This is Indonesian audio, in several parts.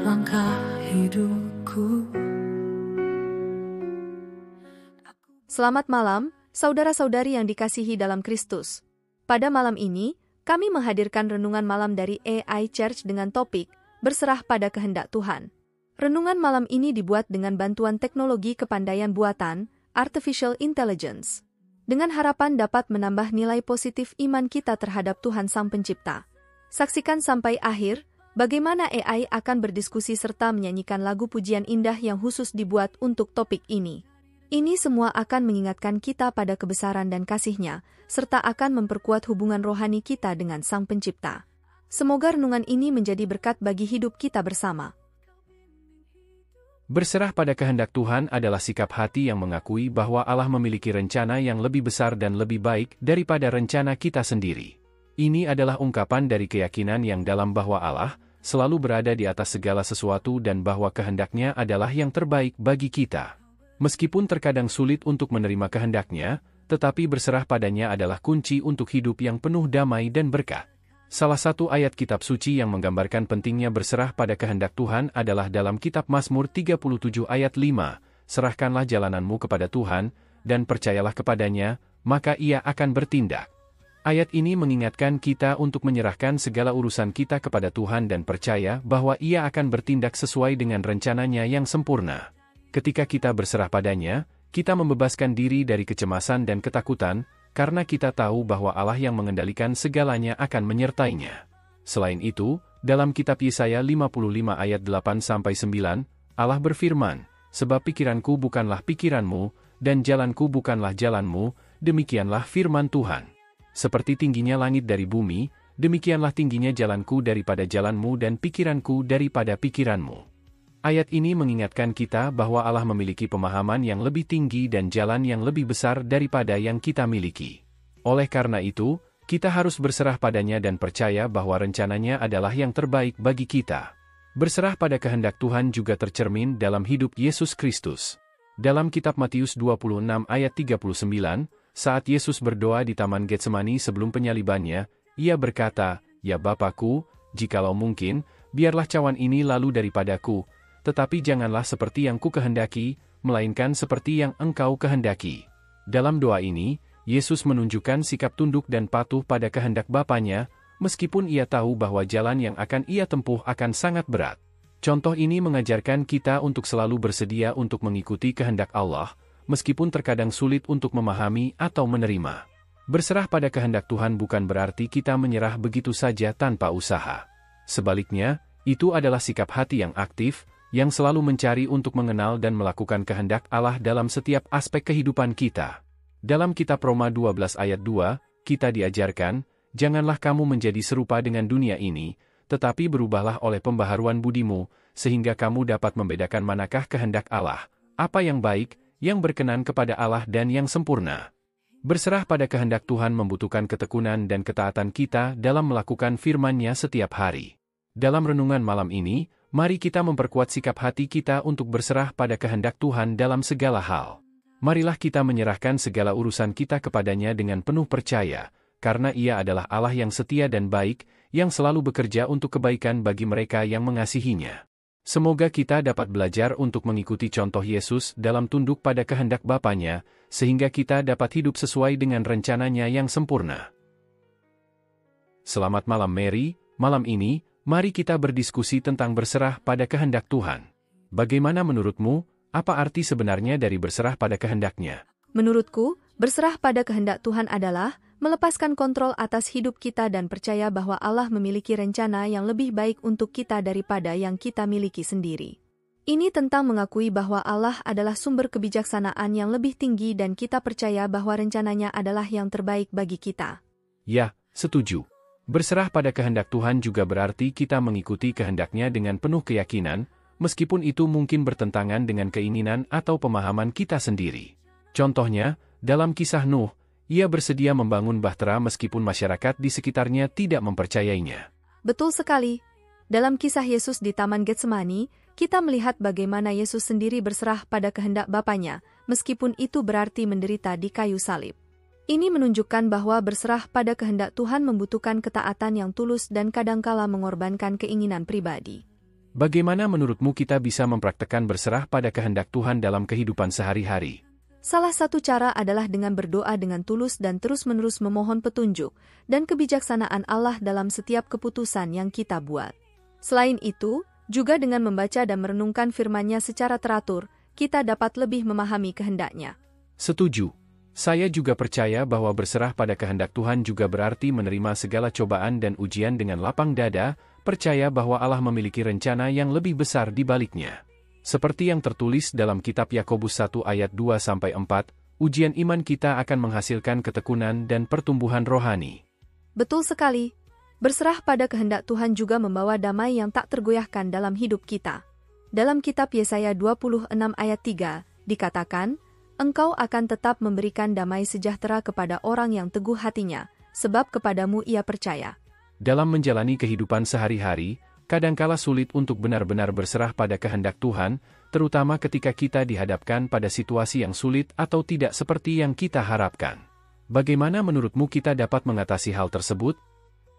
langkah hidupku. Selamat malam, saudara-saudari yang dikasihi dalam Kristus. Pada malam ini, kami menghadirkan renungan malam dari AI Church dengan topik, Berserah pada Kehendak Tuhan. Renungan malam ini dibuat dengan bantuan teknologi kepandaian buatan, Artificial Intelligence, dengan harapan dapat menambah nilai positif iman kita terhadap Tuhan Sang Pencipta. Saksikan sampai akhir, bagaimana AI akan berdiskusi serta menyanyikan lagu pujian indah yang khusus dibuat untuk topik ini. Ini semua akan mengingatkan kita pada kebesaran dan kasih-Nya, serta akan memperkuat hubungan rohani kita dengan Sang Pencipta. Semoga renungan ini menjadi berkat bagi hidup kita bersama. Berserah pada kehendak Tuhan adalah sikap hati yang mengakui bahwa Allah memiliki rencana yang lebih besar dan lebih baik daripada rencana kita sendiri. Ini adalah ungkapan dari keyakinan yang dalam bahwa Allah selalu berada di atas segala sesuatu dan bahwa kehendak-Nya adalah yang terbaik bagi kita. Meskipun terkadang sulit untuk menerima kehendak-Nya, tetapi berserah padanya adalah kunci untuk hidup yang penuh damai dan berkat. Salah satu ayat kitab suci yang menggambarkan pentingnya berserah pada kehendak Tuhan adalah dalam kitab Mazmur 37 ayat 5, "Serahkanlah jalananmu kepada Tuhan, dan percayalah kepadanya, maka Ia akan bertindak." Ayat ini mengingatkan kita untuk menyerahkan segala urusan kita kepada Tuhan dan percaya bahwa Ia akan bertindak sesuai dengan rencananya yang sempurna. Ketika kita berserah padanya, kita membebaskan diri dari kecemasan dan ketakutan, karena kita tahu bahwa Allah yang mengendalikan segalanya akan menyertainya. Selain itu, dalam kitab Yesaya 55 ayat 8-9, Allah berfirman, "Sebab pikiranku bukanlah pikiranmu, dan jalanku bukanlah jalanmu, demikianlah firman Tuhan. Seperti tingginya langit dari bumi, demikianlah tingginya jalanku daripada jalanmu dan pikiranku daripada pikiranmu." Ayat ini mengingatkan kita bahwa Allah memiliki pemahaman yang lebih tinggi dan jalan yang lebih besar daripada yang kita miliki. Oleh karena itu, kita harus berserah padanya dan percaya bahwa rencananya adalah yang terbaik bagi kita. Berserah pada kehendak Tuhan juga tercermin dalam hidup Yesus Kristus. Dalam kitab Matius 26 ayat 39, saat Yesus berdoa di Taman Getsemani sebelum penyalibannya, Ia berkata, "Ya Bapa-Ku, jikalau mungkin, biarlah cawan ini lalu daripadaku, tetapi janganlah seperti yang ku kehendaki, melainkan seperti yang Engkau kehendaki." Dalam doa ini, Yesus menunjukkan sikap tunduk dan patuh pada kehendak Bapanya, meskipun Ia tahu bahwa jalan yang akan Ia tempuh akan sangat berat. Contoh ini mengajarkan kita untuk selalu bersedia untuk mengikuti kehendak Allah, meskipun terkadang sulit untuk memahami atau menerima. Berserah pada kehendak Tuhan bukan berarti kita menyerah begitu saja tanpa usaha. Sebaliknya, itu adalah sikap hati yang aktif, yang selalu mencari untuk mengenal dan melakukan kehendak Allah dalam setiap aspek kehidupan kita. Dalam kitab Roma 12 ayat 2, kita diajarkan, "Janganlah kamu menjadi serupa dengan dunia ini, tetapi berubahlah oleh pembaharuan budimu, sehingga kamu dapat membedakan manakah kehendak Allah, apa yang baik, yang berkenan kepada Allah dan yang sempurna." Berserah pada kehendak Tuhan membutuhkan ketekunan dan ketaatan kita dalam melakukan firman-Nya setiap hari. Dalam renungan malam ini, mari kita memperkuat sikap hati kita untuk berserah pada kehendak Tuhan dalam segala hal. Marilah kita menyerahkan segala urusan kita kepadanya dengan penuh percaya, karena Ia adalah Allah yang setia dan baik, yang selalu bekerja untuk kebaikan bagi mereka yang mengasihi-Nya. Semoga kita dapat belajar untuk mengikuti contoh Yesus dalam tunduk pada kehendak Bapanya, sehingga kita dapat hidup sesuai dengan rencananya yang sempurna. Selamat malam Mary, malam ini, mari kita berdiskusi tentang berserah pada kehendak Tuhan. Bagaimana menurutmu, apa arti sebenarnya dari berserah pada kehendak-Nya? Menurutku, berserah pada kehendak Tuhan adalah melepaskan kontrol atas hidup kita dan percaya bahwa Allah memiliki rencana yang lebih baik untuk kita daripada yang kita miliki sendiri. Ini tentang mengakui bahwa Allah adalah sumber kebijaksanaan yang lebih tinggi dan kita percaya bahwa rencananya adalah yang terbaik bagi kita. Ya, setuju. Berserah pada kehendak Tuhan juga berarti kita mengikuti kehendak-Nya dengan penuh keyakinan, meskipun itu mungkin bertentangan dengan keinginan atau pemahaman kita sendiri. Contohnya, dalam kisah Nuh, ia bersedia membangun bahtera meskipun masyarakat di sekitarnya tidak mempercayainya. Betul sekali. Dalam kisah Yesus di Taman Getsemani, kita melihat bagaimana Yesus sendiri berserah pada kehendak Bapanya, meskipun itu berarti menderita di kayu salib. Ini menunjukkan bahwa berserah pada kehendak Tuhan membutuhkan ketaatan yang tulus dan kadangkala mengorbankan keinginan pribadi. Bagaimana menurutmu kita bisa mempraktekkan berserah pada kehendak Tuhan dalam kehidupan sehari-hari? Salah satu cara adalah dengan berdoa dengan tulus dan terus-menerus memohon petunjuk dan kebijaksanaan Allah dalam setiap keputusan yang kita buat. Selain itu, juga dengan membaca dan merenungkan firman-Nya secara teratur, kita dapat lebih memahami kehendak-Nya. Setuju. Saya juga percaya bahwa berserah pada kehendak Tuhan juga berarti menerima segala cobaan dan ujian dengan lapang dada, percaya bahwa Allah memiliki rencana yang lebih besar di baliknya. Seperti yang tertulis dalam kitab Yakobus 1 ayat 2-4, ujian iman kita akan menghasilkan ketekunan dan pertumbuhan rohani. Betul sekali. Berserah pada kehendak Tuhan juga membawa damai yang tak tergoyahkan dalam hidup kita. Dalam kitab Yesaya 26 ayat 3, dikatakan, Engkau akan tetap memberikan damai sejahtera kepada orang yang teguh hatinya, sebab kepadamu ia percaya. Dalam menjalani kehidupan sehari-hari, kadangkala sulit untuk benar-benar berserah pada kehendak Tuhan, terutama ketika kita dihadapkan pada situasi yang sulit atau tidak seperti yang kita harapkan. Bagaimana menurutmu kita dapat mengatasi hal tersebut?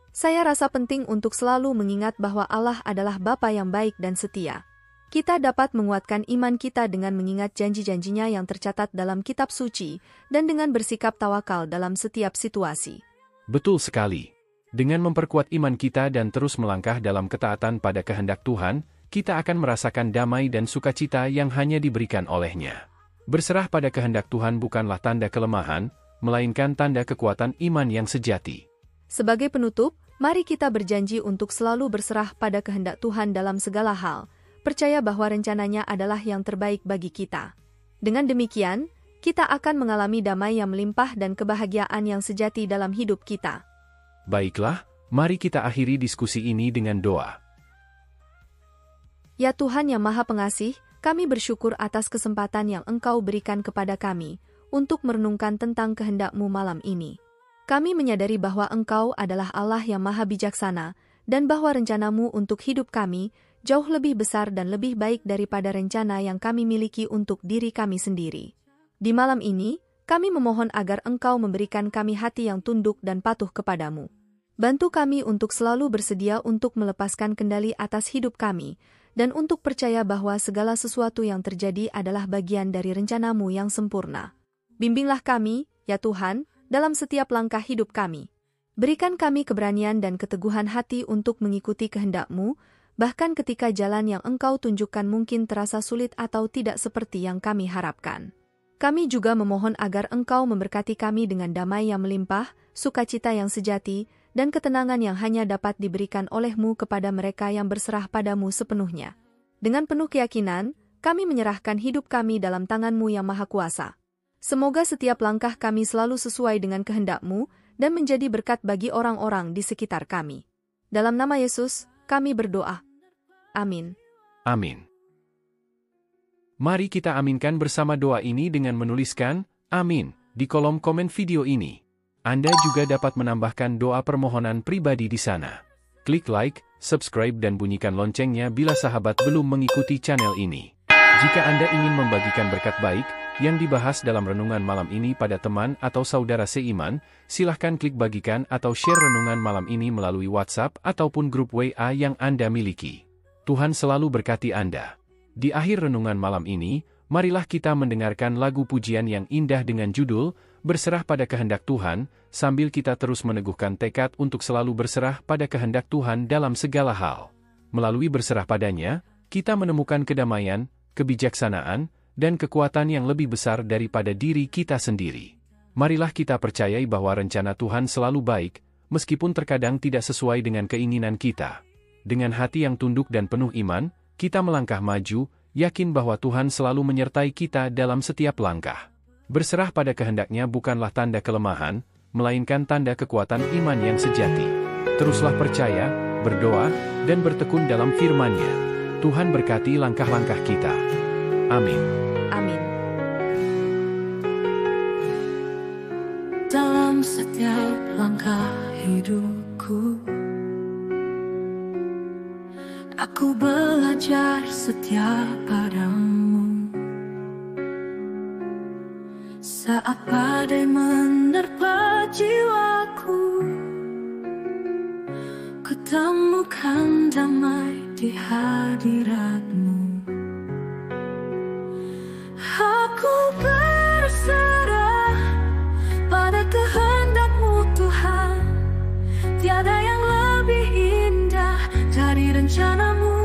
Saya rasa penting untuk selalu mengingat bahwa Allah adalah Bapa yang baik dan setia. Kita dapat menguatkan iman kita dengan mengingat janji-janjinya yang tercatat dalam kitab suci, dan dengan bersikap tawakal dalam setiap situasi. Betul sekali. Dengan memperkuat iman kita dan terus melangkah dalam ketaatan pada kehendak Tuhan, kita akan merasakan damai dan sukacita yang hanya diberikan oleh-Nya. Berserah pada kehendak Tuhan bukanlah tanda kelemahan, melainkan tanda kekuatan iman yang sejati. Sebagai penutup, mari kita berjanji untuk selalu berserah pada kehendak Tuhan dalam segala hal, percaya bahwa rencananya adalah yang terbaik bagi kita. Dengan demikian, kita akan mengalami damai yang melimpah dan kebahagiaan yang sejati dalam hidup kita. Baiklah, mari kita akhiri diskusi ini dengan doa. Ya Tuhan yang Maha Pengasih, kami bersyukur atas kesempatan yang Engkau berikan kepada kami untuk merenungkan tentang kehendak-Mu malam ini. Kami menyadari bahwa Engkau adalah Allah yang Maha Bijaksana, dan bahwa rencana-Mu untuk hidup kami jauh lebih besar dan lebih baik daripada rencana yang kami miliki untuk diri kami sendiri. Di malam ini, kami memohon agar Engkau memberikan kami hati yang tunduk dan patuh kepadamu. Bantu kami untuk selalu bersedia untuk melepaskan kendali atas hidup kami, dan untuk percaya bahwa segala sesuatu yang terjadi adalah bagian dari rencana-Mu yang sempurna. Bimbinglah kami, ya Tuhan, dalam setiap langkah hidup kami. Berikan kami keberanian dan keteguhan hati untuk mengikuti kehendak-Mu, bahkan ketika jalan yang Engkau tunjukkan mungkin terasa sulit atau tidak seperti yang kami harapkan. Kami juga memohon agar Engkau memberkati kami dengan damai yang melimpah, sukacita yang sejati, dan ketenangan yang hanya dapat diberikan oleh-Mu kepada mereka yang berserah pada-Mu sepenuhnya. Dengan penuh keyakinan, kami menyerahkan hidup kami dalam tangan-Mu yang Maha Kuasa. Semoga setiap langkah kami selalu sesuai dengan kehendak-Mu dan menjadi berkat bagi orang-orang di sekitar kami. Dalam nama Yesus, kami berdoa. Amin. Amin. Mari kita aminkan bersama doa ini dengan menuliskan "Amin" di kolom komen video ini. Anda juga dapat menambahkan doa permohonan pribadi di sana. Klik like, subscribe dan bunyikan loncengnya bila sahabat belum mengikuti channel ini. Jika Anda ingin membagikan berkat baik yang dibahas dalam renungan malam ini pada teman atau saudara seiman, silahkan klik bagikan atau share renungan malam ini melalui WhatsApp ataupun grup WA yang Anda miliki. Tuhan selalu berkati Anda. Di akhir renungan malam ini, marilah kita mendengarkan lagu pujian yang indah dengan judul "Berserah pada Kehendak Tuhan", sambil kita terus meneguhkan tekad untuk selalu berserah pada kehendak Tuhan dalam segala hal. Melalui berserah padanya, kita menemukan kedamaian, kebijaksanaan, dan kekuatan yang lebih besar daripada diri kita sendiri. Marilah kita percayai bahwa rencana Tuhan selalu baik, meskipun terkadang tidak sesuai dengan keinginan kita. Dengan hati yang tunduk dan penuh iman, kita melangkah maju, yakin bahwa Tuhan selalu menyertai kita dalam setiap langkah. Berserah pada kehendak-Nya bukanlah tanda kelemahan, melainkan tanda kekuatan iman yang sejati. Teruslah percaya, berdoa, dan bertekun dalam firman-Nya. Tuhan berkati langkah-langkah kita. Amin. Amin. Dalam setiap langkah hidupku, aku belajar setia padamu. Saat badai menerpa jiwaku, kutemukan damai di hadirat-Mu. Aku berserah pada kehendak-Mu Tuhan. Tiada yang lebih indah dari rencana-Mu.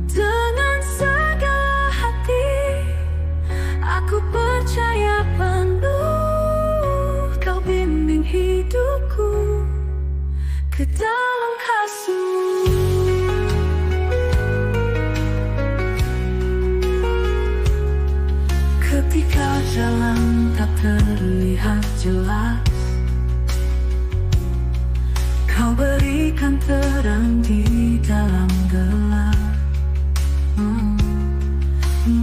Dengan segala hati aku percaya penuh, Kau bimbing hidupku ke dalam kasih-Mu. Ketika jalan tak terlihat jelas, Kau berikan terang di dalam gelap.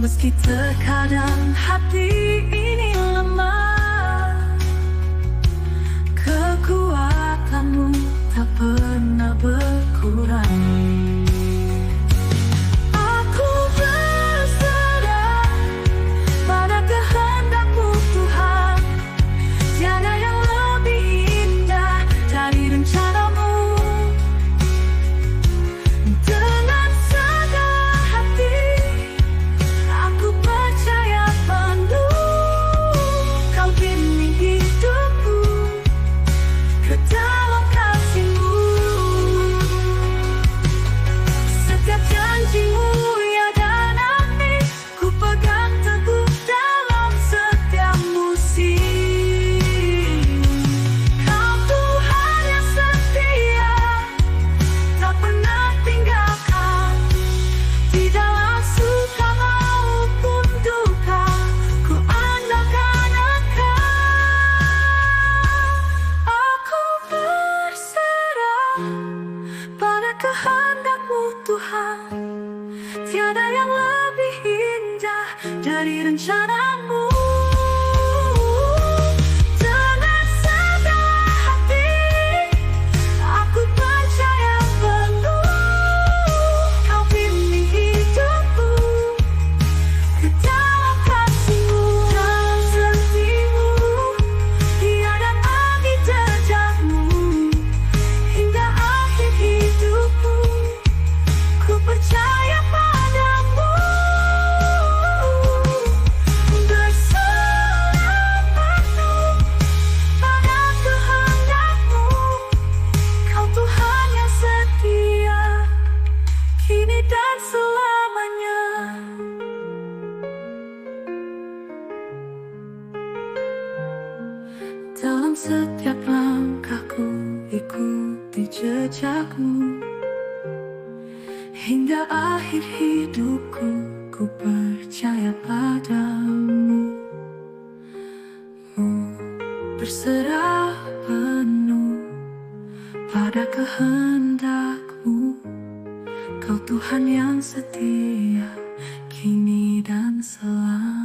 Meski terkadang hati ini lemah, kekuatan-Mu tak pernah berkurang. Aku berserah pada kehendak-Mu Tuhan. Tiada yang lebih indah dari rencana-Mu. Dengan segala hati aku percaya penuh, Kau bimbing hidupku ke dalam kasih-Mu. Setiap janji-Mu ya dan amin, ku pegang teguh dalam setiap musim. Kau Tuhan yang setia, tak pernah tinggalkan. Di dalam suka maupun duka, ku andalkan Engkau. Aku berserah pada kehendak-Mu Tuhan. Tiada yang lebih indah dari rencana-Mu. Dengan segala hati aku percaya penuh, Kau bimbing hidupku ke dalam kasih-Mu. Dalam setimu tiada lagi jejak-Mu. Hingga akhir hidupku ku percaya padamu. Berserah penuh pada kehendak-Mu. Kau Tuhan yang setia, kini dan selamanya. Dalam setiap langkahku ikuti jejak-Mu. Hingga akhir hidupku ku percaya padamu. Berserah penuh pada kehendak-Mu. Kau Tuhan yang setia, kini dan selamanya.